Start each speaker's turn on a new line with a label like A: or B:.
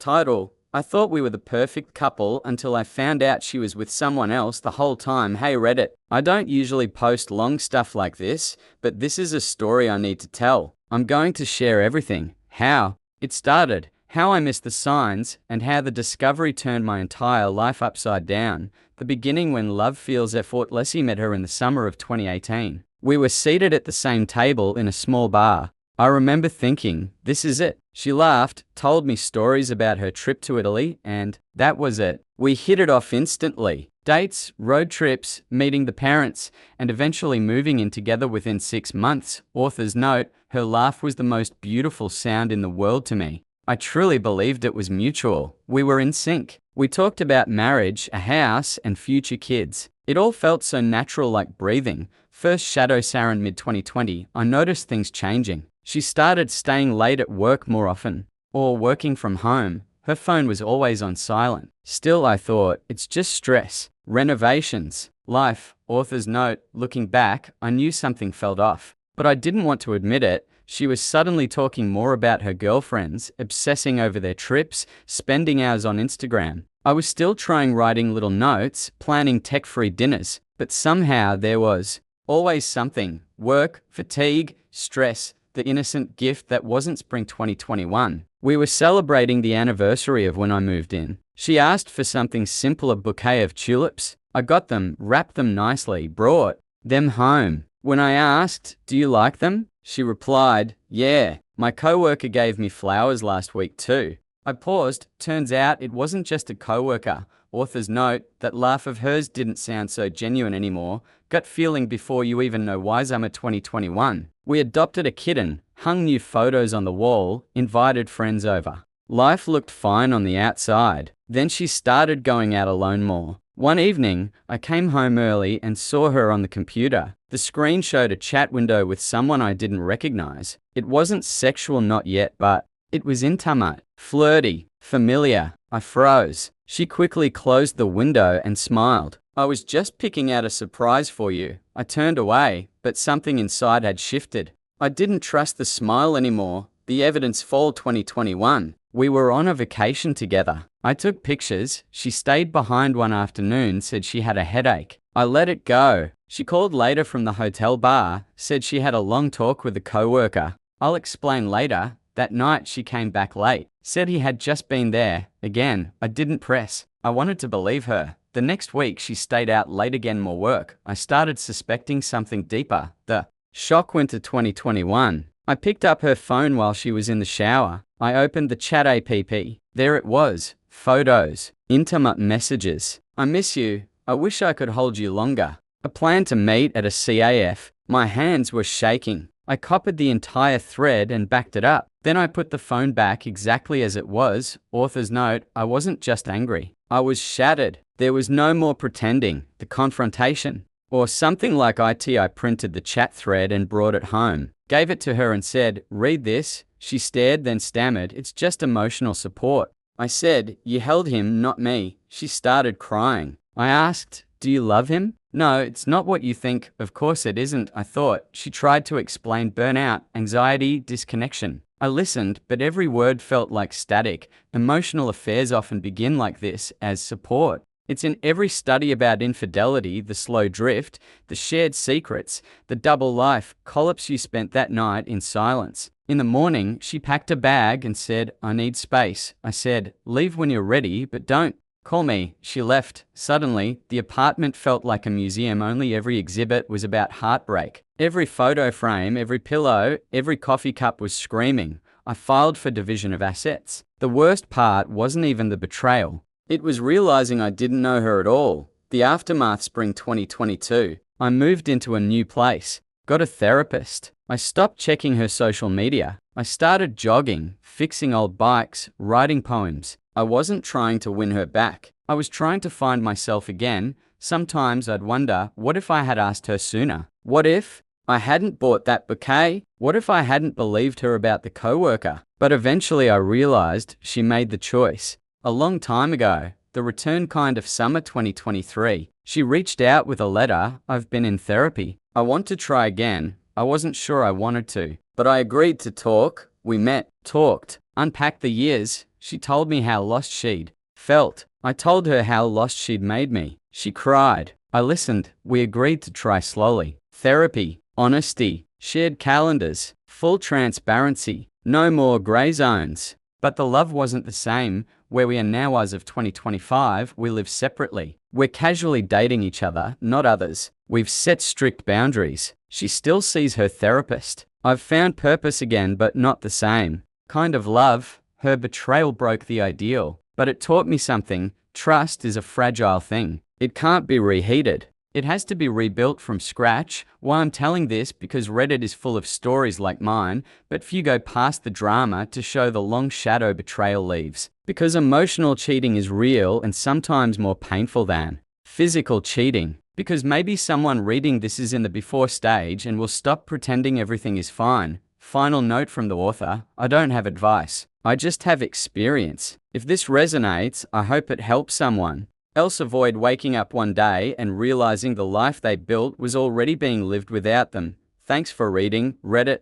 A: Title: I thought we were the perfect couple until I found out she was with someone else the whole time. Hey Reddit. I don't usually post long stuff like this, but this is a story I need to tell. I'm going to share everything. How it started, how I missed the signs, and how the discovery turned my entire life upside down. The beginning when love feels effortless. He met her in the summer of 2018. We were seated at the same table in a small bar. I remember thinking, this is it. She laughed, told me stories about her trip to Italy, and that was it. We hit it off instantly. Dates, road trips, meeting the parents, and eventually moving in together within 6 months. Author's note: her laugh was the most beautiful sound in the world to me. I truly believed it was mutual. We were in sync. We talked about marriage, a house, and future kids. It all felt so natural, like breathing. First shadow Saren mid-2020, I noticed things changing. She started staying late at work more often, or working from home. Her phone was always on silent. Still, I thought, it's just stress. Renovations. Life. Author's note: looking back, I knew something felt off, but I didn't want to admit it. She was suddenly talking more about her girlfriends, obsessing over their trips, spending hours on Instagram. I was still trying, writing little notes, planning tech-free dinners, but somehow there was always something. Work, fatigue, stress, the innocent gift that wasn't spring 2021. We were celebrating the anniversary of when I moved in. She asked for something simple, a bouquet of tulips. I got them, wrapped them nicely, brought them home. When I asked, do you like them? She replied, yeah, my coworker gave me flowers last week too. I paused. Turns out it wasn't just a coworker. Author's note: that laugh of hers didn't sound so genuine anymore. Gut feeling before you even know why. Summer 2021. We adopted a kitten, hung new photos on the wall, invited friends over. Life looked fine on the outside. Then she started going out alone more. One evening, I came home early and saw her on the computer. The screen showed a chat window with someone I didn't recognize. It wasn't sexual, not yet, but it was intimate, flirty, familiar. I froze. She quickly closed the window and smiled. I was just picking out a surprise for you. I turned away, but something inside had shifted. I didn't trust the smile anymore. The evidence. Fall 2021. We were on a vacation together. I took pictures. She stayed behind one afternoon, said she had a headache. I let it go. She called later from the hotel bar, said she had a long talk with a coworker. I'll explain later. That night she came back late, said he had just been there. Again, I didn't press. I wanted to believe her. The next week she stayed out late again, more work. I started suspecting something deeper. The shock. Winter 2021. I picked up her phone while she was in the shower. I opened the chat app. There it was. Photos. Intimate messages. I miss you. I wish I could hold you longer. A plan to meet at a CAF. My hands were shaking. I copied the entire thread and backed it up. Then I put the phone back exactly as it was. Author's note: I wasn't just angry. I was shattered. There was no more pretending. The confrontation. Or something like it. I printed the chat thread and brought it home. Gave it to her and said, read this. She stared, then stammered, it's just emotional support. I said, you held him, not me. She started crying. I asked, do you love him? No, it's not what you think. Of course it isn't, I thought. She tried to explain burnout, anxiety, disconnection. I listened, but every word felt like static. Emotional affairs often begin like this, as support. It's in every study about infidelity, the slow drift, the shared secrets, the double life, collapse. You spent that night in silence. In the morning, she packed a bag and said, I need space. I said, leave when you're ready, but don't call me. She left. Suddenly, the apartment felt like a museum, only every exhibit was about heartbreak. Every photo frame, every pillow, every coffee cup was screaming. I filed for division of assets. The worst part wasn't even the betrayal. It was realizing I didn't know her at all. The aftermath. Spring 2022. I moved into a new place. Got a therapist. I stopped checking her social media. I started jogging, fixing old bikes, writing poems. I wasn't trying to win her back. I was trying to find myself again. Sometimes I'd wonder, what if I had asked her sooner? What if I hadn't bought that bouquet? What if I hadn't believed her about the coworker? But eventually I realized she made the choice. A long time ago, the return. Kind of summer 2023. She reached out with a letter. I've been in therapy. I want to try again. I wasn't sure I wanted to, but I agreed to talk. We met, talked, unpacked the years. She told me how lost she'd felt. I told her how lost she'd made me. She cried. I listened. We agreed to try slowly. Therapy, honesty, shared calendars, full transparency, no more grey zones. But the love wasn't the same. Where we are now as of 2025, we live separately. We're casually dating each other, not others. We've set strict boundaries. She still sees her therapist. I've found purpose again, but not the same kind of love. Her betrayal broke the ideal, but it taught me something. Trust is a fragile thing. It can't be reheated. It has to be rebuilt from scratch. Why I'm telling this, because Reddit is full of stories like mine, but few go past the drama to show the long shadow betrayal leaves. Because emotional cheating is real and sometimes more painful than physical cheating. Because maybe someone reading this is in the before stage and will stop pretending everything is fine. Final note from the author: I don't have advice. I just have experience. If this resonates, I hope it helps someone else avoid waking up one day and realizing the life they built was already being lived without them. Thanks for reading, Reddit.